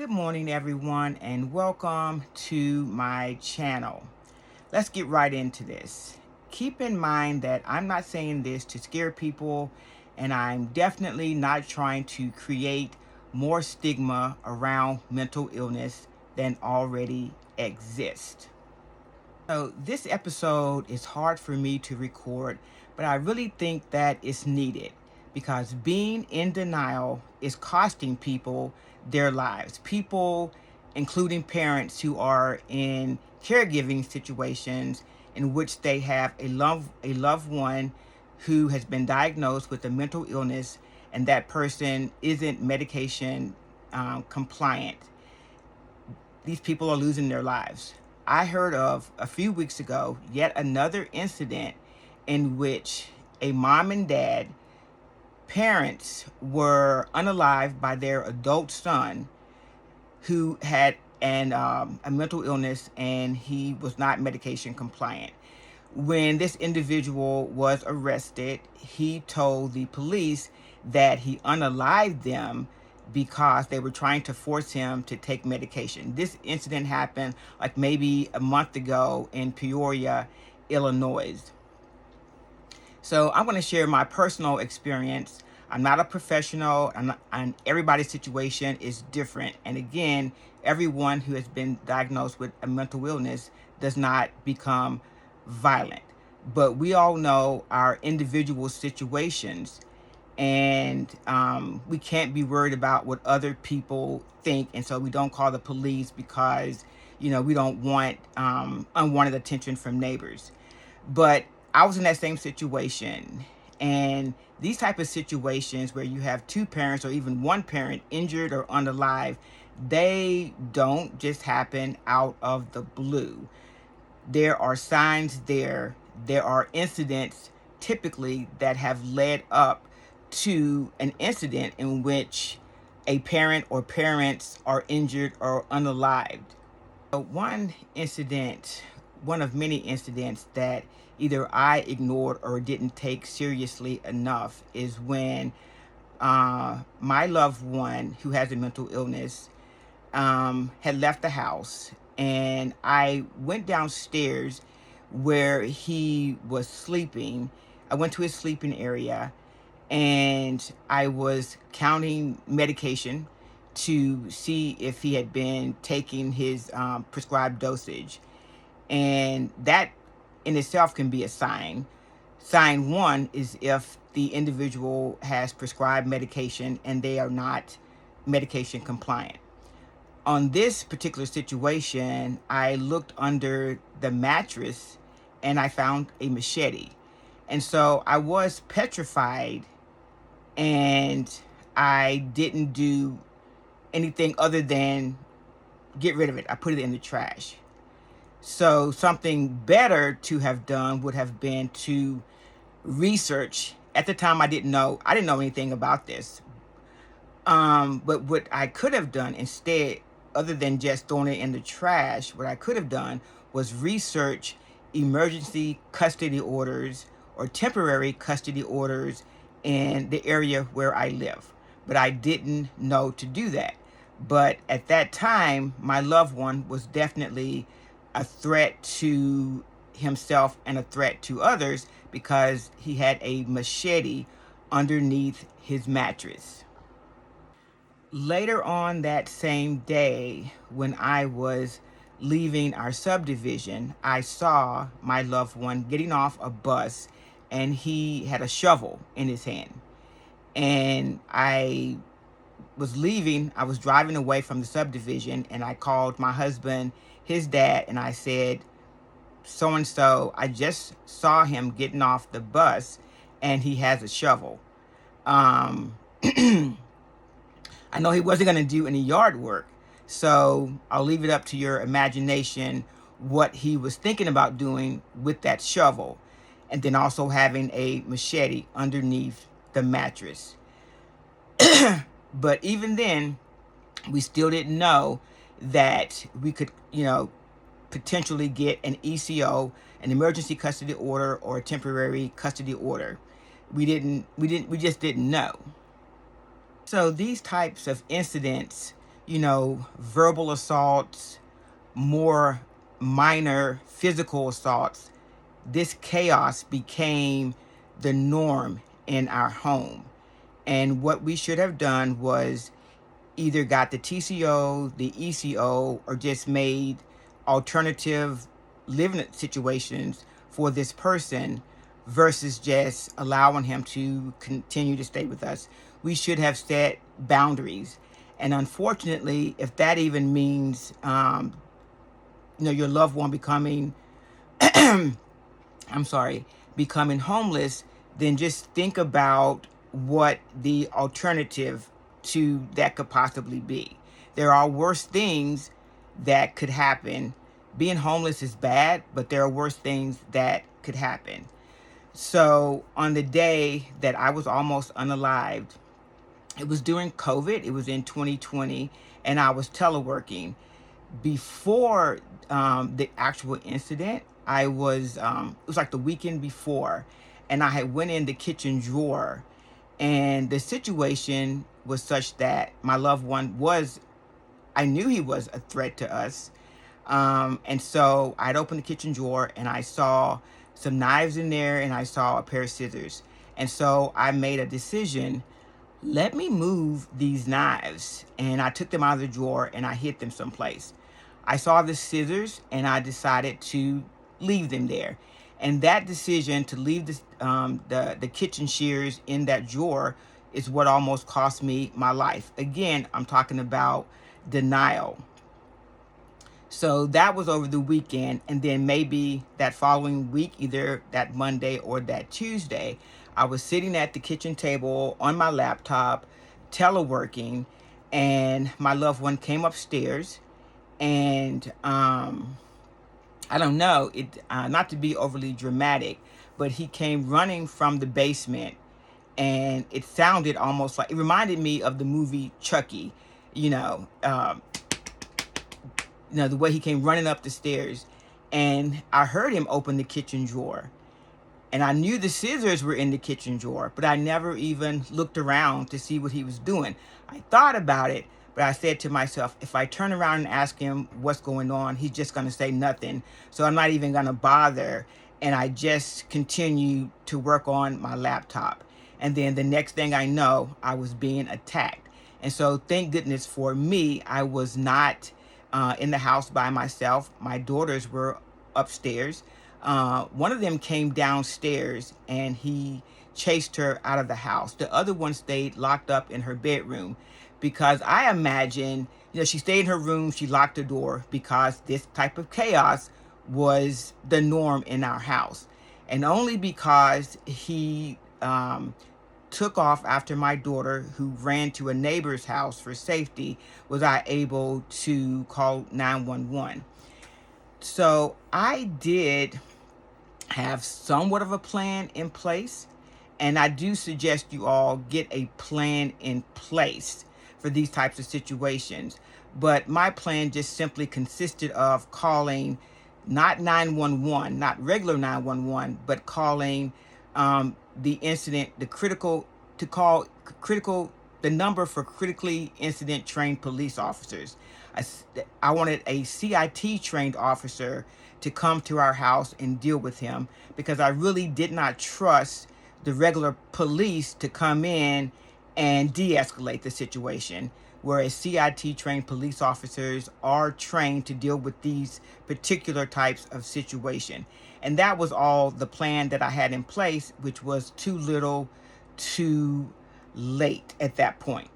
Good morning, everyone, and welcome to my channel. Let's get right into this. Keep in mind that I'm not saying this to scare people, and I'm definitely not trying to create more stigma around mental illness than already exists. So, this episode is hard for me to record, but I really think that it's needed because being in denial is costing people their lives. People, including parents who are in caregiving situations in which they have a loved one who has been diagnosed with a mental illness and that person isn't medication compliant. These people are losing their lives. I heard of a few weeks ago yet another incident in which a mom and dad, parents, were unalived by their adult son who had a mental illness and he was not medication compliant. When this individual was arrested, he told the police that he unalived them because they were trying to force him to take medication. This incident happened like maybe a month ago in Peoria, Illinois. So I'm going to share my personal experience. I'm not a professional, and everybody's situation is different. And again, everyone who has been diagnosed with a mental illness does not become violent. But we all know our individual situations, and we can't be worried about what other people think. And so we don't call the police because, we don't want unwanted attention from neighbors. But I was in that same situation. And these type of situations where you have two parents or even one parent injured or unalive, they don't just happen out of the blue. There are signs there. There are incidents typically that have led up to an incident in which a parent or parents are injured or unalived. One incident, one of many incidents that either I ignored or didn't take seriously enough is when my loved one who has a mental illness had left the house, and I went downstairs where he was sleeping. I went to his sleeping area and I was counting medication to see if he had been taking his prescribed dosage. And that in itself can be a sign. Sign one is if the individual has prescribed medication and they are not medication compliant. On this particular situation, I looked under the mattress and I found a machete. And so I was petrified, and I didn't do anything other than get rid of it. I put it in the trash. So something better to have done would have been to research. At the time, I didn't know anything about this. But what I could have done instead, other than just throwing it in the trash, what I could have done was research emergency custody orders or temporary custody orders in the area where I live. But I didn't know to do that. But at that time, my loved one was definitely a threat to himself and a threat to others because he had a machete underneath his mattress. Later on that same day, when I was leaving our subdivision, I saw my loved one getting off a bus and he had a shovel in his hand. And I was driving away from the subdivision, and I called my husband, his dad, and I said, so and so, I just saw him getting off the bus and he has a shovel. I know he wasn't going to do any yard work, so I'll leave it up to your imagination what he was thinking about doing with that shovel, and then also having a machete underneath the mattress. But even then, we still didn't know that we could, potentially get an ECO, an emergency custody order, or a temporary custody order. We just didn't know. So these types of incidents, verbal assaults, more minor physical assaults, this chaos became the norm in our home. And what we should have done was either got the TCO, the ECO, or just made alternative living situations for this person versus just allowing him to continue to stay with us. We should have set boundaries. And unfortunately, if that even means, your loved one becoming, I'm sorry, becoming homeless, then just think about what the alternative to that could possibly be. There are worse things that could happen. Being homeless is bad, but there are worse things that could happen. So on the day that I was almost unalived, it was during COVID, it was in 2020, and I was teleworking. Before the actual incident, I was it was like the weekend before, and I had went in the kitchen drawer, and the situation was such that my loved one was, I knew he was a threat to us. And so I'd opened the kitchen drawer and I saw some knives in there and I saw a pair of scissors. And so I made a decision, let me move these knives. And I took them out of the drawer and I hid them someplace. I saw the scissors and I decided to leave them there. And that decision to leave the kitchen shears in that drawer is what almost cost me my life. Again, I'm talking about denial. So that was over the weekend. And then maybe that following week, either that Monday or that Tuesday, I was sitting at the kitchen table on my laptop, teleworking, and my loved one came upstairs. And I don't know, not to be overly dramatic, but he came running from the basement, and it sounded almost like, it reminded me of the movie Chucky, you know, um, the way he came running up the stairs. And I heard him open the kitchen drawer. And I knew the scissors were in the kitchen drawer, but I never even looked around to see what he was doing. I thought about it, but I said to myself, if I turn around and ask him what's going on, he's just going to say nothing. So I'm not even going to bother. And I just continued to work on my laptop. And then the next thing I know, I was being attacked. And so thank goodness for me, I was not in the house by myself. My daughters were upstairs. One of them came downstairs and he chased her out of the house. The other one stayed locked up in her bedroom because I imagine, she stayed in her room, she locked the door because this type of chaos was the norm in our house. And only because he took off after my daughter, who ran to a neighbor's house for safety, was I able to call 911. So I did have somewhat of a plan in place, and I do suggest you all get a plan in place for these types of situations. But my plan just simply consisted of calling not 911, not regular 911, but calling the incident, the number for critically incident trained police officers. I wanted a CIT trained officer to come to our house and deal with him because I really did not trust the regular police to come in and de-escalate the situation, whereas CIT trained police officers are trained to deal with these particular types of situation. And that was all the plan that I had in place, which was too little, too late at that point.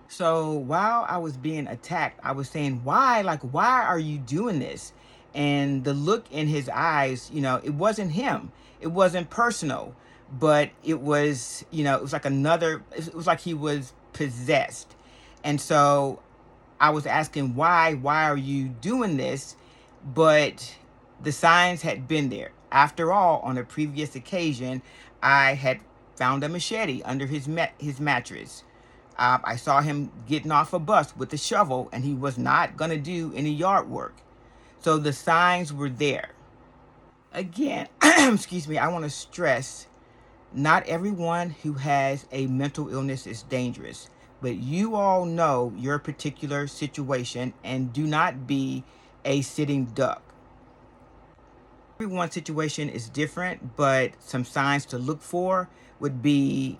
So while I was being attacked, I was saying, why? Like, why are you doing this? And the look in his eyes, it wasn't him. It wasn't personal, but it was, it was like it was like he was possessed. And so I was asking, why are you doing this? But the signs had been there. After all, on a previous occasion, I had found a machete under his mattress. I saw him getting off a bus with a shovel, and he was not going to do any yard work. So the signs were there. Again, excuse me, I want to stress, not everyone who has a mental illness is dangerous. but you all know your particular situation, and do not be a sitting duck. Everyone's situation is different, but some signs to look for would be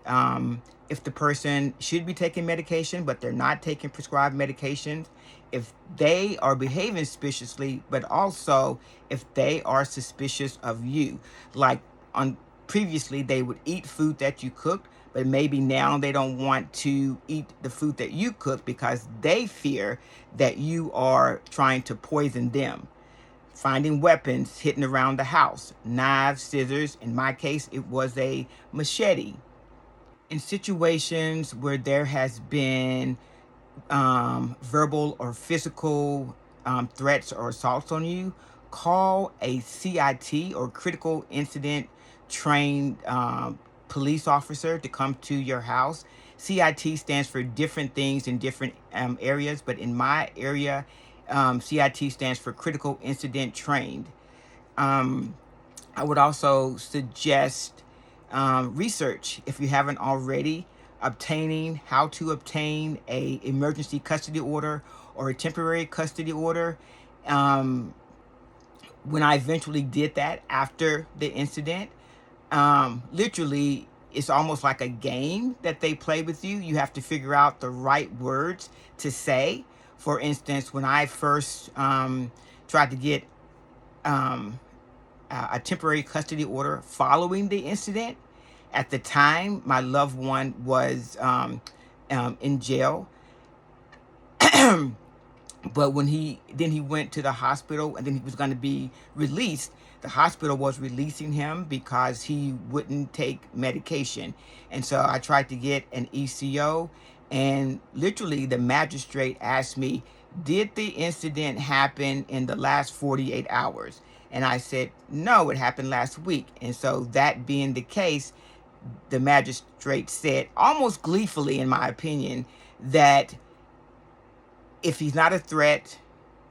if the person should be taking medication, but they're not taking prescribed medications, if they are behaving suspiciously, but also if they are suspicious of you. Like on previously, they would eat food that you cooked, but maybe now they don't want to eat the food that you cook because they fear that you are trying to poison them. Finding weapons hidden around the house, knives, scissors. In my case, it was a machete. In situations where there has been verbal or physical threats or assaults on you, call a CIT or critical incident trained police officer to come to your house. CIT stands for different things in different areas, but in my area, CIT stands for critical incident trained. I would also suggest research, if you haven't already, obtaining how to obtain a emergency custody order or a temporary custody order. When I eventually did that after the incident, literally it's almost like a game that they play with you. You have to figure out the right words to say. For instance, when I first tried to get a temporary custody order following the incident, at the time my loved one was in jail. But when he went to the hospital and then he was going to be released, the hospital was releasing him because he wouldn't take medication. And so I tried to get an ECO, and literally the magistrate asked me, did the incident happen in the last 48 hours? And I said, no, it happened last week. And so that being the case, the magistrate said, almost gleefully in my opinion, that if he's not a threat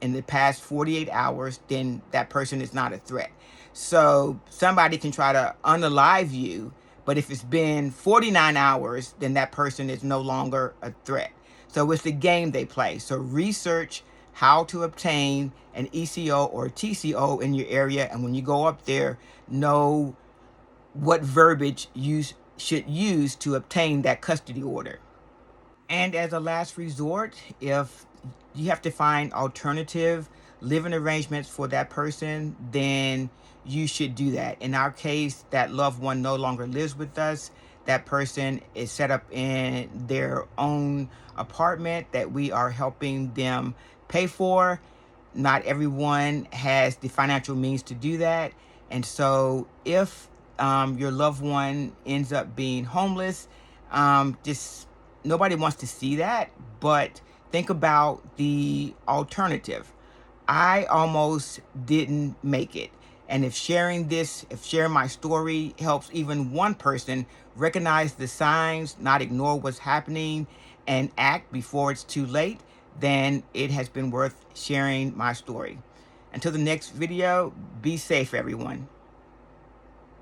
in the past 48 hours, then that person is not a threat. So somebody can try to unalive you, but if it's been 49 hours, then that person is no longer a threat. So it's the game they play. So research how to obtain an ECO or TCO in your area, and when you go up there, know what verbiage you should use to obtain that custody order. And as a last resort, if you have to find alternative living arrangements for that person, then you should do that. In our case, that loved one no longer lives with us. That person is set up in their own apartment that we are helping them pay for. Not everyone has the financial means to do that. And so if your loved one ends up being homeless, just nobody wants to see that, but think about the alternative. I almost didn't make it. And if sharing my story helps even one person recognize the signs, not ignore what's happening, and act before it's too late, then it has been worth sharing my story. Until the next video, be safe, everyone.